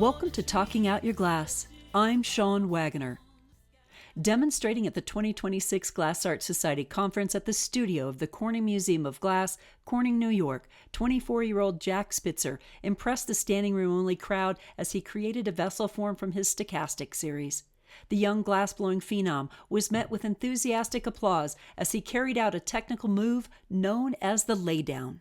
Welcome to Talking Out Your Glass. I'm Sean Wagoner. Demonstrating at the 2026 Glass Art Society Conference at the studio of the Corning Museum of Glass, Corning, New York, 24-year-old Jack Spitzer impressed the standing room only crowd as he created a vessel form from his Stochastic Series. The young glassblowing phenom was met with enthusiastic applause as he carried out a technical move known as the Laydown.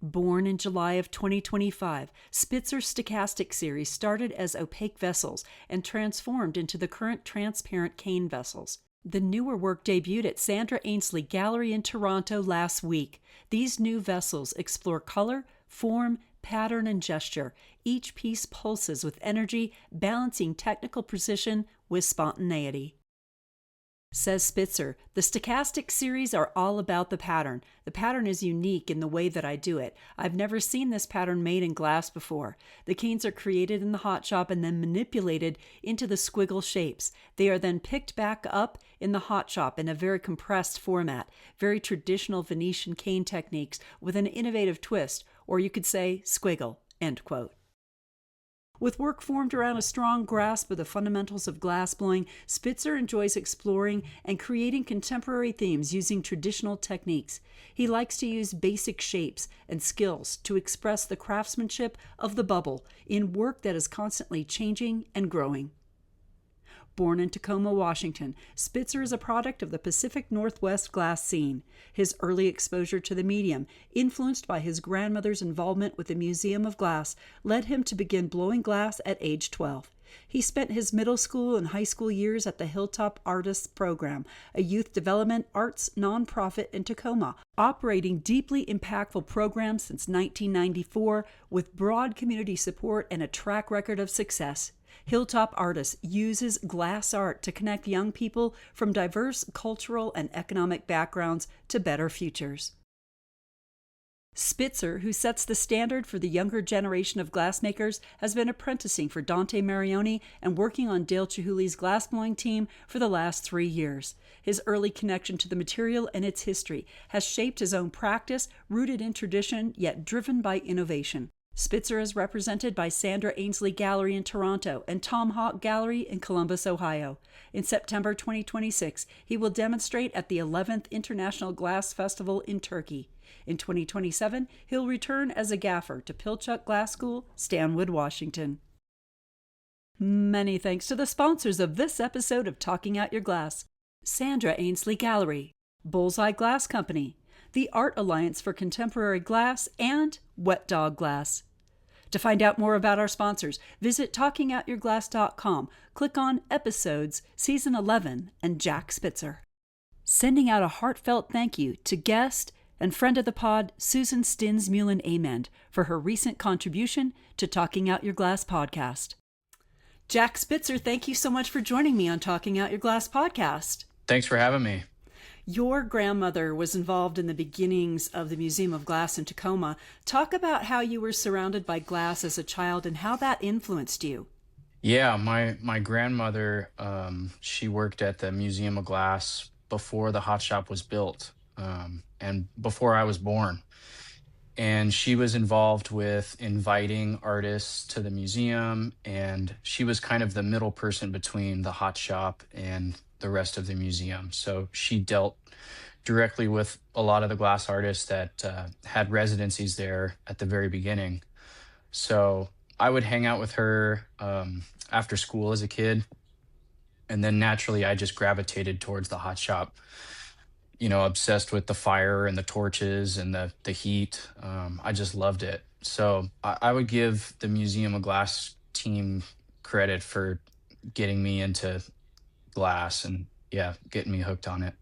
Born in July of 2025, Spitzer's Stochastic Series started as opaque vessels and transformed into the current transparent cane vessels. The newer work debuted at Sandra Ainsley Gallery in Toronto last week. These new vessels explore color, form, pattern, and gesture. Each piece pulses with energy, balancing technical precision with spontaneity. Says Spitzer, the Stochastic Series are all about the pattern. The pattern is unique in the way that I do it. I've never seen this pattern made in glass before. The canes are created in the hotshop and then manipulated into the squiggle shapes. They are then picked back up in the hotshop in a very compressed format, very traditional Venetian cane techniques with an innovative twist, or you could say squiggle, end quote. With work formed around a strong grasp of the fundamentals of glassblowing, Spitzer enjoys exploring and creating contemporary themes using traditional techniques. He likes to use basic shapes and skills to express the craftsmanship of the bubble in work that is constantly changing and growing. Born in Tacoma, Washington, Spitzer is a product of the Pacific Northwest glass scene. His early exposure to the medium, influenced by his grandmother's involvement with the Museum of Glass, led him to begin blowing glass at age 12. He spent his middle school and high school years at the Hilltop Artists Program, a youth development arts nonprofit in Tacoma, operating deeply impactful programs since 1994 with broad community support and a track record of success. Hilltop Artists uses glass art to connect young people from diverse cultural and economic backgrounds to better futures. Spitzer, who sets the standard for the younger generation of glassmakers, has been apprenticing for Dante Marioni and working on Dale Chihuly's glassblowing team for the last 3 years. His early connection to the material and its history has shaped his own practice, rooted in tradition yet driven by innovation. Spitzer is represented by Sandra Ainsley Gallery in Toronto and Tom Hawk Gallery in Columbus, Ohio. In September 2026, he will demonstrate at the 11th International Glass Festival in Turkey. In 2027, he'll return as a gaffer to Pilchuck Glass School, Stanwood, Washington. Many thanks to the sponsors of this episode of Talking Out Your Glass: Sandra Ainsley Gallery, Bullseye Glass Company, the Art Alliance for Contemporary Glass, and Wet Dog Glass. To find out more about our sponsors, visit talkingoutyourglass.com, click on Episodes, Season 11, and Jack Spitzer. Sending out a heartfelt thank you to guest and friend of the pod, Susan Stins-Mullen-Amend, for her recent contribution to Talking Out Your Glass podcast. Jack Spitzer, thank you so much for joining me on Talking Out Your Glass podcast. Thanks for having me. Your grandmother was involved in the beginnings of the Museum of Glass in Tacoma. Talk about how you were surrounded by glass as a child and how that influenced you. Yeah, my grandmother, she worked at the Museum of Glass before the hot shop was built, and before I was born. And she was involved with inviting artists to the museum, and she was kind of the middle person between the hot shop and the rest of the museum. So she dealt directly with a lot of the glass artists that had residencies there at the very beginning. So I would hang out with her after school as a kid. And then naturally, I just gravitated towards the hot shop, obsessed with the fire and the torches and the heat. I just loved it. So I would give the Museum of Glass team credit for getting me into glass and getting me hooked on it.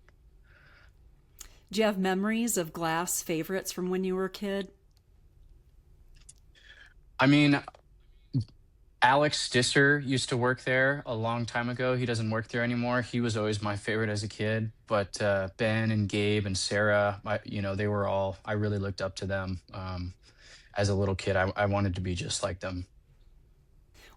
Do you have memories of glass favorites from when you were a kid? I mean, Alex Stisser used to work there a long time ago. He doesn't work there anymore. He was always my favorite as a kid. But Ben and Gabe and Sarah, they were all, I really looked up to them. As a little kid, I wanted to be just like them.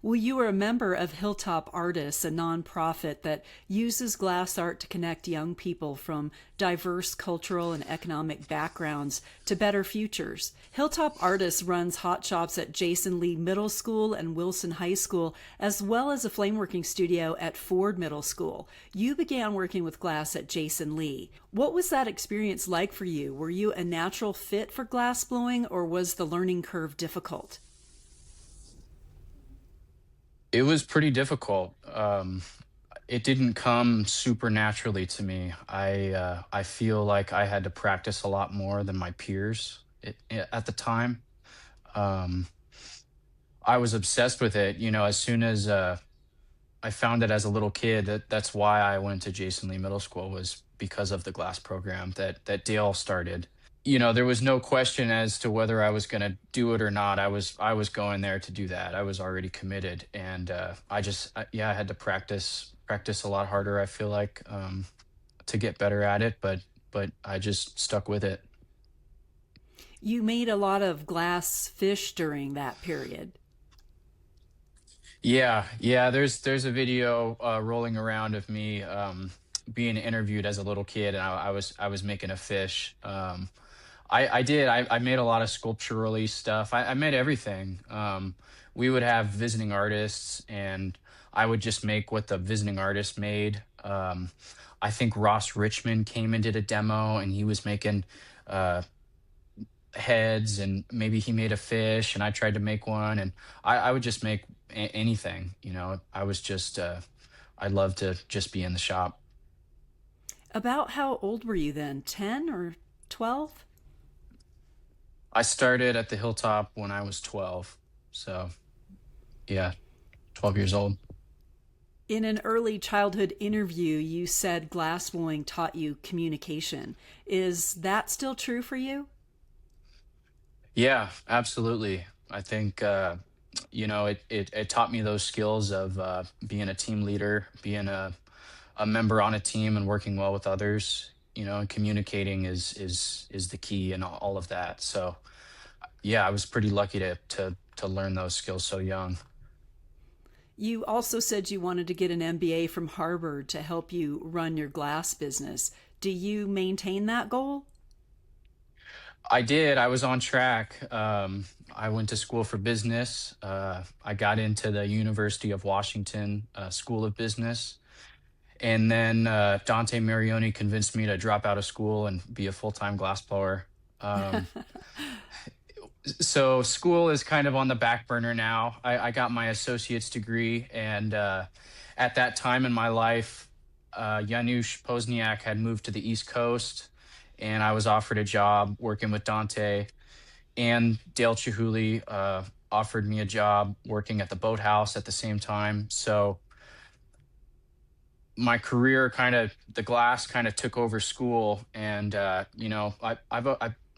Well, you are a member of Hilltop Artists, a nonprofit that uses glass art to connect young people from diverse cultural and economic backgrounds to better futures. Hilltop Artists runs hot shops at Jason Lee Middle School and Wilson High School, as well as a flameworking studio at Ford Middle School. You began working with glass at Jason Lee. What was that experience like for you? Were you a natural fit for glass blowing, or was the learning curve difficult? It was pretty difficult. It didn't come super naturally to me. I feel like I had to practice a lot more than my peers at the time. Um, I was obsessed with it. As soon as I found it as a little kid, that's why I went to Jason Lee Middle School, was because of the glass program that Dale started. There was no question as to whether I was going to do it or not. I was going there to do that. I was already committed, and yeah, I had to practice a lot harder. I feel like, to get better at it, but I just stuck with it. You made a lot of glass fish during that period. Yeah, yeah. There's a video rolling around of me being interviewed as a little kid, and I was making a fish. I did. I made a lot of sculpturally stuff. I made everything. We would have visiting artists, and I would just make what the visiting artist made. I think Ross Richmond came and did a demo, and he was making uh, heads, and maybe he made a fish, and I tried to make one, and I would just make anything. I was just I love to just be in the shop. About how old were you then? 10 or 12? I started at the Hilltop when I was 12. So, yeah, 12 years old. In an early childhood interview, you said glassblowing taught you communication. Is that still true for you? Yeah, absolutely. I think, it taught me those skills of being a team leader, being a member on a team and working well with others, and communicating is the key and all of that. So, yeah, I was pretty lucky to learn those skills so young. You also said you wanted to get an MBA from Harvard to help you run your glass business. Do you maintain that goal? I did. I was on track. I went to school for business. I got into the University of Washington School of Business. And then Dante Marioni convinced me to drop out of school and be a full-time glassblower. Um, so school is kind of on the back burner now. I got my associate's degree, and at that time in my life, Janusz Pozniak had moved to the East Coast, and I was offered a job working with Dante. And Dale Chihuly offered me a job working at the boathouse at the same time. So my career the glass kind of took over school, and I've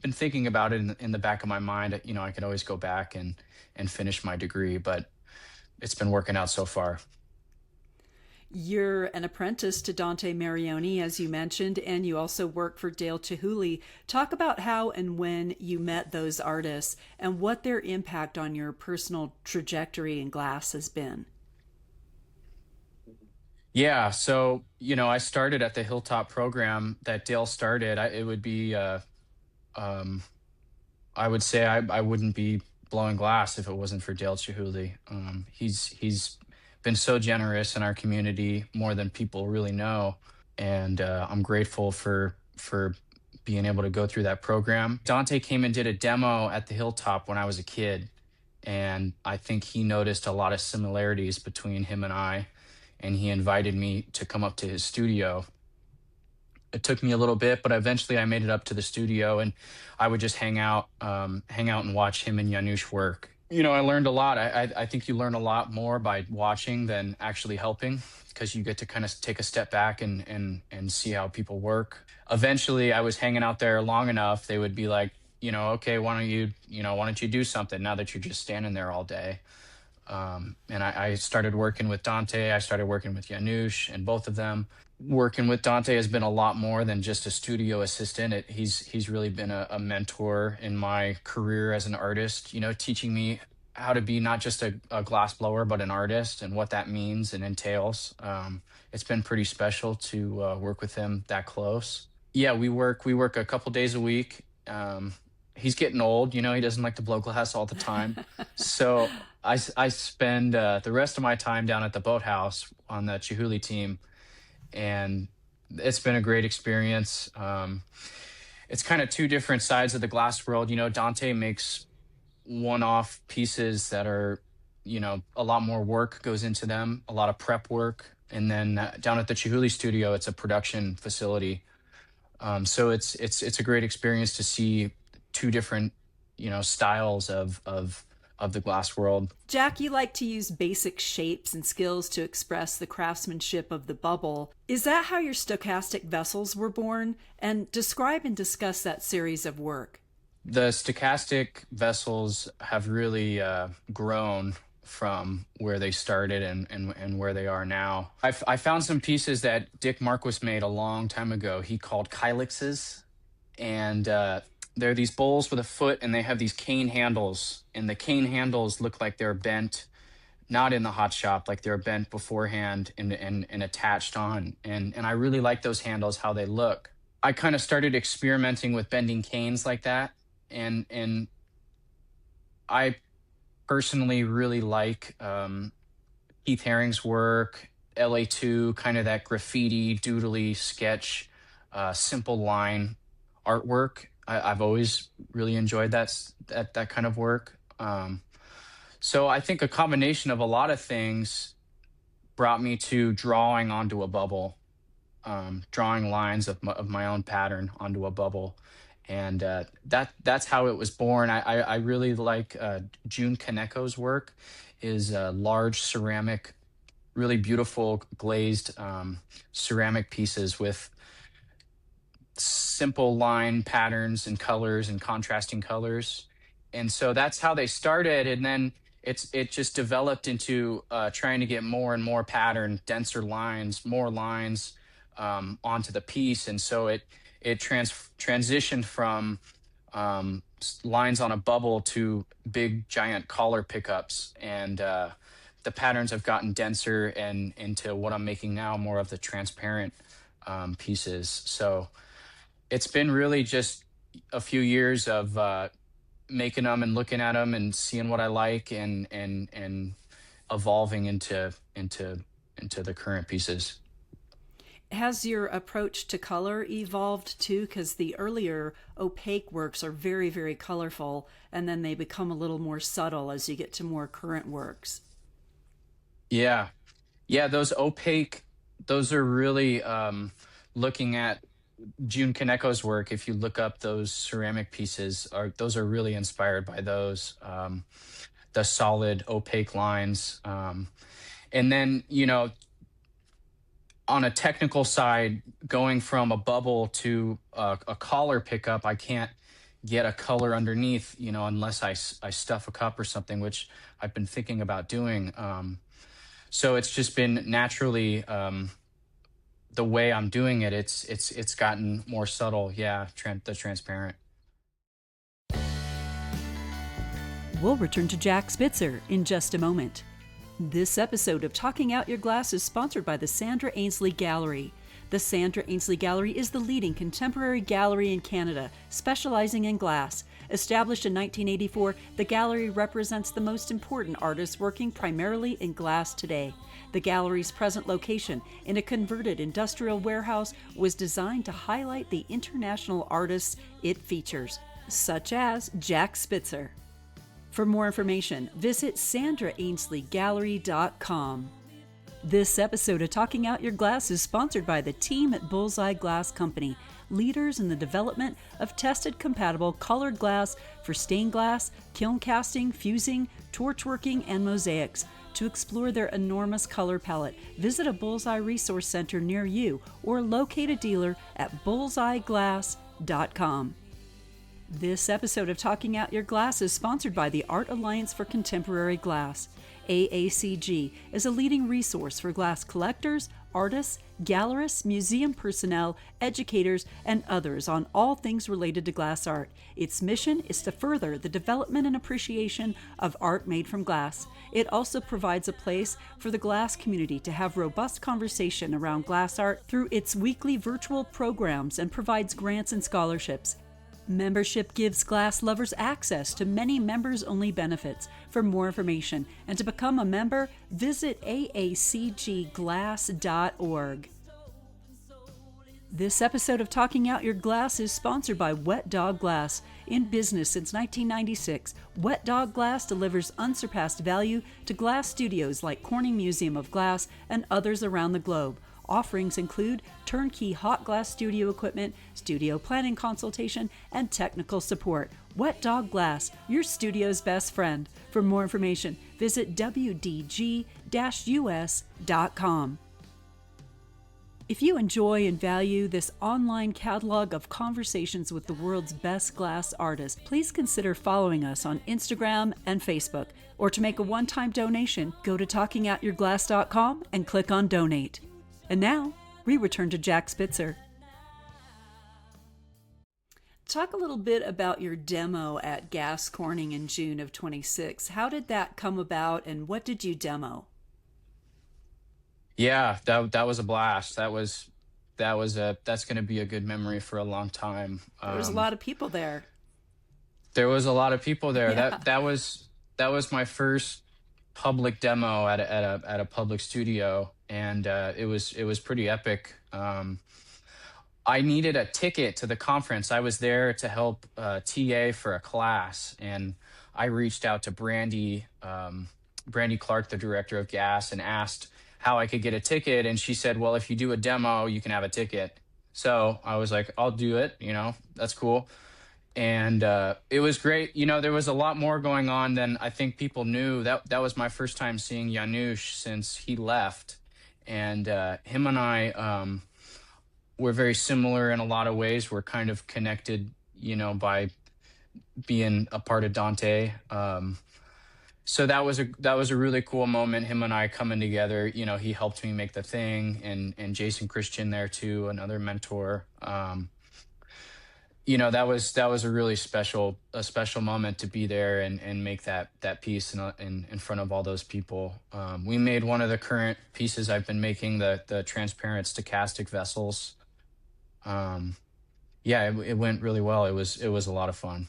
been thinking about it in the back of my mind. I could always go back and finish my degree, but it's been working out so far. You're an apprentice to Dante Marioni, as you mentioned, and you also work for Dale Chihuly. Talk about how and when you met those artists and what their impact on your personal trajectory in glass has been. Yeah, so I started at the Hilltop program that Dale started. It would be um, I would say I wouldn't be blowing glass if it wasn't for Dale Chihuly. He's been so generous in our community, more than people really know, and I'm grateful for being able to go through that program. Dante came and did a demo at the Hilltop when I was a kid, and I think he noticed a lot of similarities between him and I, and he invited me to come up to his studio. It took me a little bit, but eventually I made it up to the studio, and I would just hang out and watch him and Janusz work. I learned a lot. I think you learn a lot more by watching than actually helping, because you get to kind of take a step back and see how people work. Eventually, I was hanging out there long enough. They would be like, okay, why don't you do something now that you're just standing there all day? And I started working with Dante. I started working with Janusz, and both of them. Working with Dante has been a lot more than just a studio assistant. He's really been a mentor in my career as an artist. Teaching me how to be not just a glass blower, but an artist and what that means and entails. It's been pretty special to work with him that close. Yeah, we work a couple days a week. He's getting old, he doesn't like to blow glass all the time. So I spend the rest of my time down at the boathouse on the Chihuly team, and it's been a great experience. It's kind of two different sides of the glass world. Dante makes one-off pieces that are, a lot more work goes into them, a lot of prep work. And then down at the Chihuly studio, it's a production facility. So it's a great experience to see two different, styles of the glass world. Jack, you like to use basic shapes and skills to express the craftsmanship of the bubble. Is that how your stochastic vessels were born? And describe and discuss that series of work. The stochastic vessels have really grown from where they started and where they are now. I found some pieces that Dick Marquis made a long time ago. He called kylixes, and they're these bowls with a foot, and they have these cane handles, and the cane handles look like they're bent, not in the hot shop, like they're bent beforehand and attached on. And I really like those handles, how they look. I kind of started experimenting with bending canes like that, and I personally really like Keith Haring's work, LA2, kind of that graffiti, doodly sketch, simple line artwork. I've always really enjoyed that kind of work. So I think a combination of a lot of things brought me to drawing onto a bubble, drawing lines of my own pattern onto a bubble. And that's how it was born. I really like June Kaneko's work, is large ceramic, really beautiful glazed ceramic pieces with simple line patterns and colors and contrasting colors. And so that's how they started. And then it just developed into trying to get more and more pattern, denser lines, more lines onto the piece. And so it transitioned from lines on a bubble to big giant collar pickups, and the patterns have gotten denser and into what I'm making now, more of the transparent pieces. So it's been really just a few years of making them and looking at them and seeing what I like, and evolving into the current pieces. Has your approach to color evolved too? Because the earlier opaque works are very, very colorful, and then they become a little more subtle as you get to more current works. Yeah. Yeah, those opaque, those are really looking at June Kaneko's work. If you look up those ceramic pieces, those are really inspired by those, the solid opaque lines. And then, on a technical side, going from a bubble to a collar pickup, I can't get a color underneath, unless I stuff a cup or something, which I've been thinking about doing. So it's just been naturally the way I'm doing it. It's gotten more subtle. Yeah, the transparent. We'll return to Jack Spitzer in just a moment. This episode of Talking Out Your Glass is sponsored by the Sandra Ainsley Gallery. The Sandra Ainsley Gallery is the leading contemporary gallery in Canada, specializing in glass. Established in 1984, the gallery represents the most important artists working primarily in glass today. The gallery's present location in a converted industrial warehouse was designed to highlight the international artists it features, such as Jack Spitzer. For more information, visit sandraainsleygalley.com. This episode of Talking Out Your Glass is sponsored by the team at Bullseye Glass Company, leaders in the development of tested compatible colored glass for stained glass, kiln casting, fusing, torch working, and mosaics. To explore their enormous color palette, visit a Bullseye Resource Center near you or locate a dealer at bullseyeglass.com. This episode of Talking Out Your Glass is sponsored by the Art Alliance for Contemporary Glass. AACG is a leading resource for glass collectors, artists, gallerists, museum personnel, educators, and others on all things related to glass art. Its mission is to further the development and appreciation of art made from glass. It also provides a place for the glass community to have robust conversation around glass art through its weekly virtual programs and provides grants and scholarships. Membership gives glass lovers access to many members-only benefits. For more information and to become a member, visit aacgglass.org. This episode of Talking Out Your Glass is sponsored by Wet Dog Glass. In business since 1996, Wet Dog Glass delivers unsurpassed value to glass studios like Corning Museum of Glass and others around the globe. Offerings include turnkey hot glass studio equipment, studio planning consultation, and technical support. Wet Dog Glass, your studio's best friend. For more information, visit wdg-us.com. If you enjoy and value this online catalog of conversations with the world's best glass artists, please consider following us on Instagram and Facebook. Or to make a one-time donation, go to talkingoutyourglass.com and click on Donate. And now, we return to Jack Spitzer. Talk a little bit about your demo at Gas Corning in June of 26. How did that come about, and what did you demo? Yeah, that was a blast. That's going to be a good memory for a long time. There was a lot of people there. There was a lot of people there. Yeah. That was my first public demo at a public studio, and it was pretty epic. I needed a ticket to the conference. I was there to help TA for a class, and I reached out to Brandy Clark, the director of Gas, and asked how I could get a ticket, and she said, well, if you do a demo, you can have a ticket. So I was like, I'll do it, that's cool. And it was great. There was a lot more going on than I think people knew. That was my first time seeing Janusz since he left. And him and I were very similar in a lot of ways. We're kind of connected, by being a part of Dante. So that was a really cool moment, him and I coming together. He helped me make the thing, and Jason Christian there too, another mentor. That was a really special moment to be there and make that piece in front of all those people. We made one of the current pieces I've been making, the transparent stochastic vessels. It went really well. It was a lot of fun.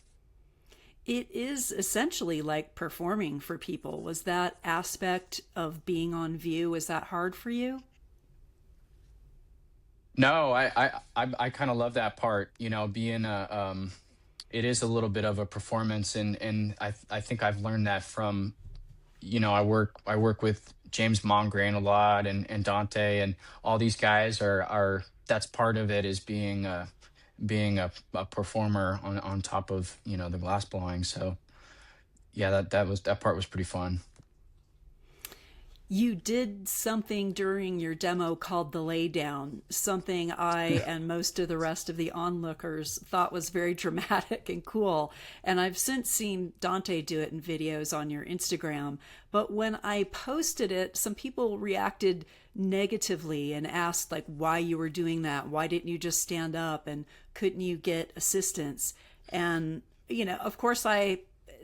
It is essentially like performing for people. Was that aspect of being on view, is that hard for you? No, I kind of love that part, being it is a little bit of a performance, and I think I've learned that from, I work with James Mongrain a lot, and Dante, and all these guys are that's part of it, is being a performer on top of, the glass blowing. So yeah, that part was pretty fun. You did something during your demo called the Laydown, something I and most of the rest of the onlookers thought was very dramatic and cool. And I've since seen Dante do it in videos on your Instagram. But when I posted it, some people reacted negatively and asked why you were doing that. Why didn't you just stand up, and couldn't you get assistance? And, of course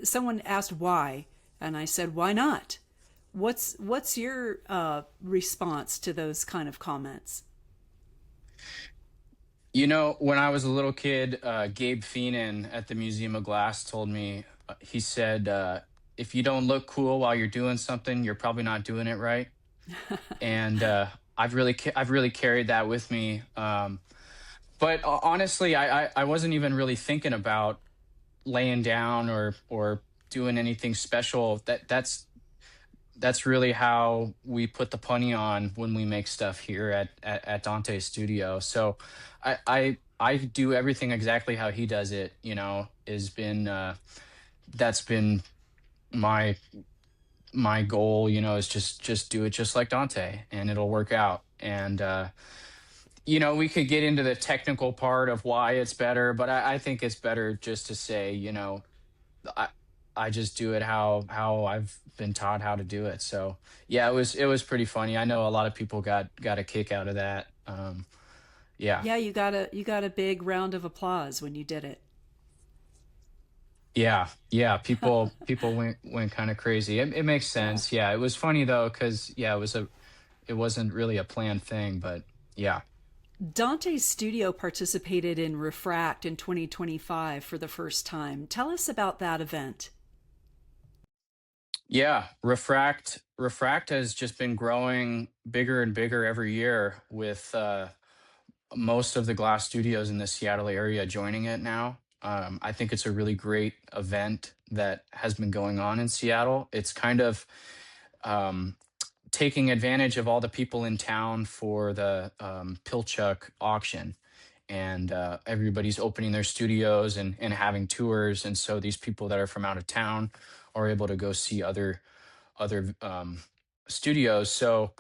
someone asked why, and I said, why not? What's your response to those kind of comments? When I was a little kid, Gabe Feenan at the Museum of Glass told me, he said, if you don't look cool while you're doing something, you're probably not doing it right. And I've really carried that with me. But honestly, I wasn't even really thinking about laying down or doing anything special. That's really how we put the punny on when we make stuff here at Dante's studio. So I do everything exactly how he does it. That's been my goal. Is just do it just like Dante, and it'll work out. And we could get into the technical part of why it's better, but I think it's better just to say, I just do it how I've been taught how to do it. So yeah, it was pretty funny. I know a lot of people got a kick out of that. Yeah. Yeah, you got a big round of applause when you did it. Yeah, yeah, people went kind of crazy. It makes Yeah. sense. Yeah, it was funny though, because yeah, it wasn't really a planned thing, but yeah. Dante's studio participated in Refract in 2025 for the first time. Tell us about that event. Yeah, Refract has just been growing bigger and bigger every year with most of the glass studios in the Seattle area joining it now. I think it's a really great event that has been going on in Seattle. It's kind of um, taking advantage of all the people in town for the Pilchuck auction. And everybody's opening their studios and having tours. And so these people that are from out of town are able to go see other studios. So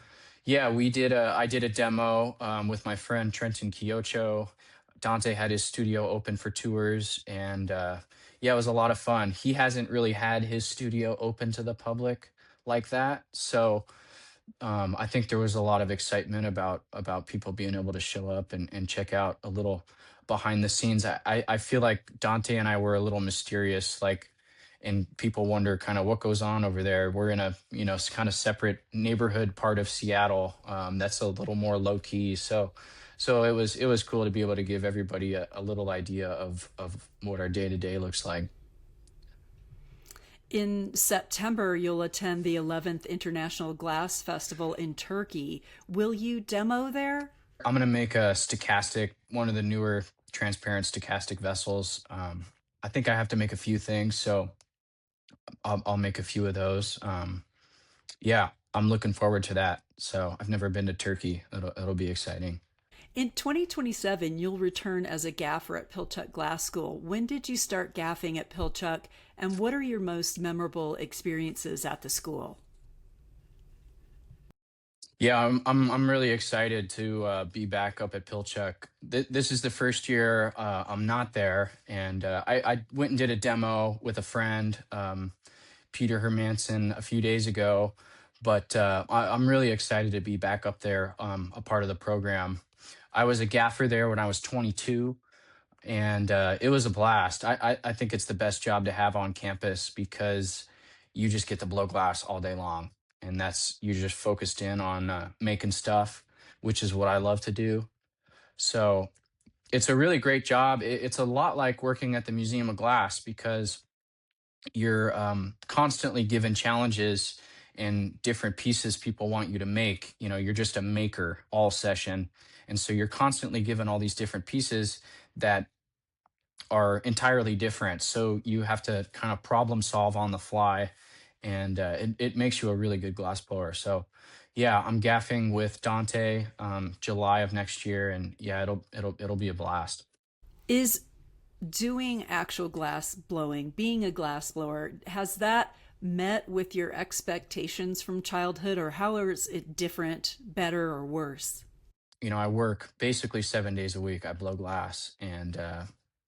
yeah, I did a demo with my friend Trenton Kiocho. Dante had his studio open for tours, and yeah, it was a lot of fun. He hasn't really had his studio open to the public like that, so I think there was a lot of excitement about people being able to show up and check out a little behind the scenes. I feel like Dante and I were a little mysterious, like, and people wonder kind of what goes on over there. We're in a kind of separate neighborhood part of Seattle that's a little more low key. So it was cool to be able to give everybody a little idea of what our day to day looks like. In September, you'll attend the 11th International Glass Festival in Turkey. Will you demo there? I'm gonna make a stochastic, one of the newer transparent stochastic vessels. I think I have to make a few things, so I'll make a few of those. Yeah, I'm looking forward to that. So I've never been to Turkey. It'll be exciting. In 2027, you'll return as a gaffer at Pilchuck Glass School. When did you start gaffing at Pilchuck, and what are your most memorable experiences at the school? Yeah, I'm really excited to be back up at Pilchuck. This is the first year I'm not there, and I went and did a demo with a friend, Peter Hermanson, a few days ago. But I'm really excited to be back up there, a part of the program. I was a gaffer there when I was 22, and it was a blast. I think it's the best job to have on campus because you just get to blow glass all day long, and that's you're just focused in on making stuff, which is what I love to do. So it's a really great job. It's a lot like working at the Museum of Glass because you're constantly given challenges and different pieces people want you to make. You're just a maker all session, and so you're constantly given all these different pieces that are entirely different. So you have to kind of problem solve on the fly, and it makes you a really good glass blower. So, yeah, I'm gaffing with Dante July of next year, and yeah, it'll be a blast. Is doing actual glass blowing, being a glass blower, has that met with your expectations from childhood, or how is it different, better, or worse? I work basically 7 days a week. I blow glass, and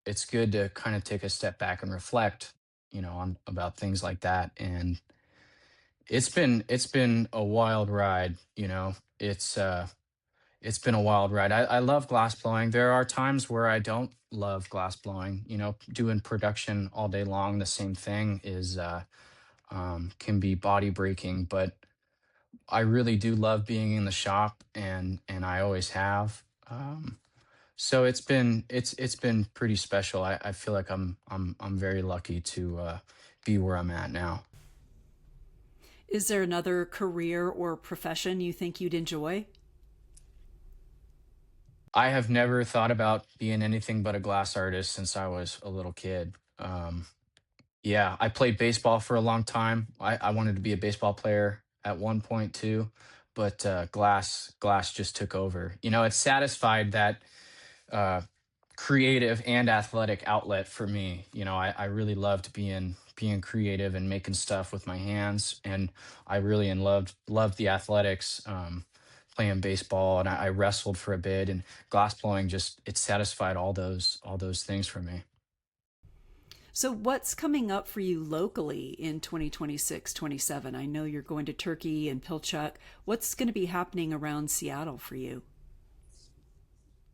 it's good to kind of take a step back and reflect, on about things like that. And it's been a wild ride. It's been a wild ride. I love glass blowing. There are times where I don't love glass blowing. Doing production all day long, the same thing is can be body breaking. But I really do love being in the shop, and I always have. So it's been pretty special. I feel like I'm very lucky to be where I'm at now. Is there another career or profession you think you'd enjoy? I have never thought about being anything but a glass artist since I was a little kid. Yeah, I played baseball for a long time. I wanted to be a baseball player at one point too, but glass just took over. It satisfied that uh, creative and athletic outlet for me. I really loved being creative and making stuff with my hands, and I really and loved the athletics. Playing baseball, and I wrestled for a bit, and glass blowing just it satisfied all those things for me. So, what's coming up for you locally in 2026, 27? I know you're going to Turkey and Pilchuck. What's going to be happening around Seattle for you?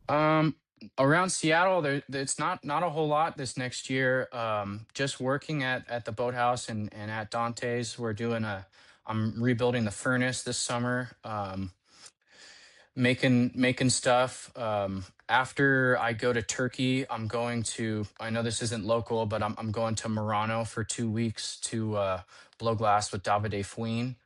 Um, Around Seattle, it's not a whole lot this next year. Just working at the boathouse and at Dante's. I'm rebuilding the furnace this summer. Making stuff. After I go to Turkey, I know this isn't local, but I'm going to Murano for 2 weeks to blow glass with Davide Fuin.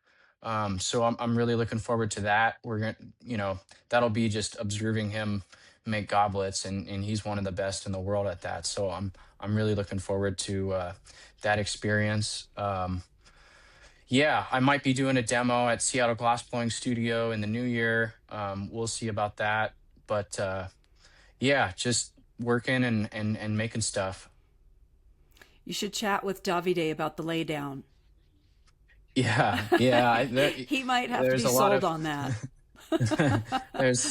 So I'm really looking forward to that. We're gonna, that'll be just observing him make goblets, and he's one of the best in the world at that. So I'm really looking forward to that experience. Yeah, I might be doing a demo at Seattle Glassblowing Studio in the new year. We'll see about that. But yeah, just working and making stuff. You should chat with Davide about the laydown. Yeah, yeah. He might have to There's be a lot sold of on that.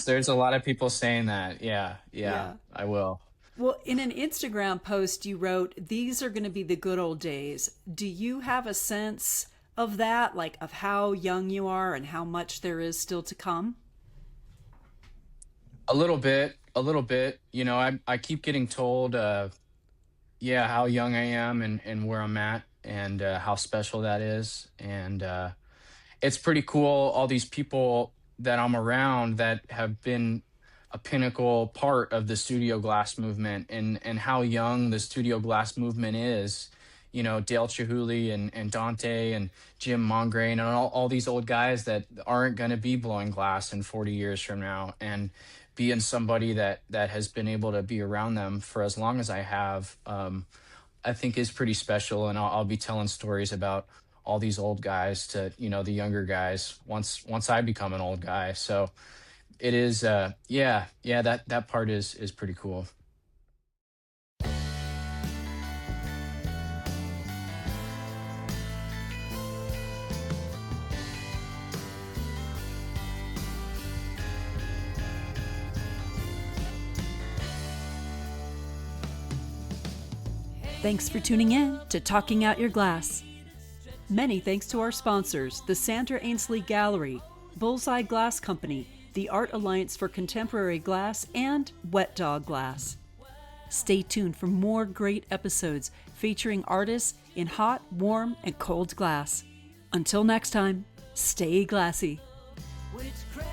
there's a lot of people saying that. Yeah, yeah, Yeah. I will. Well, in an Instagram post, you wrote, "These are going to be the good old days." Do you have a sense of that, like of how young you are and how much there is still to come? A little bit, a little bit. I keep getting told, yeah, how young I am and where I'm at and how special that is. And it's pretty cool, all these people that I'm around that have been a pinnacle part of the studio glass movement, and how young the studio glass movement is. Dale Chihuly and Dante and Jim Mongrain and all these old guys that aren't going to be blowing glass in 40 years from now. And being somebody that has been able to be around them for as long as I have, I think is pretty special. And I'll be telling stories about all these old guys to, the younger guys once I become an old guy. So it is, yeah, that part is pretty cool. Thanks for tuning in to Talking Out Your Glass. Many thanks to our sponsors, the Sandra Ainsley Gallery, Bullseye Glass Company, the Art Alliance for Contemporary Glass, and Wet Dog Glass. Stay tuned for more great episodes featuring artists in hot, warm, and cold glass. Until next time, stay glassy. Witchcraft.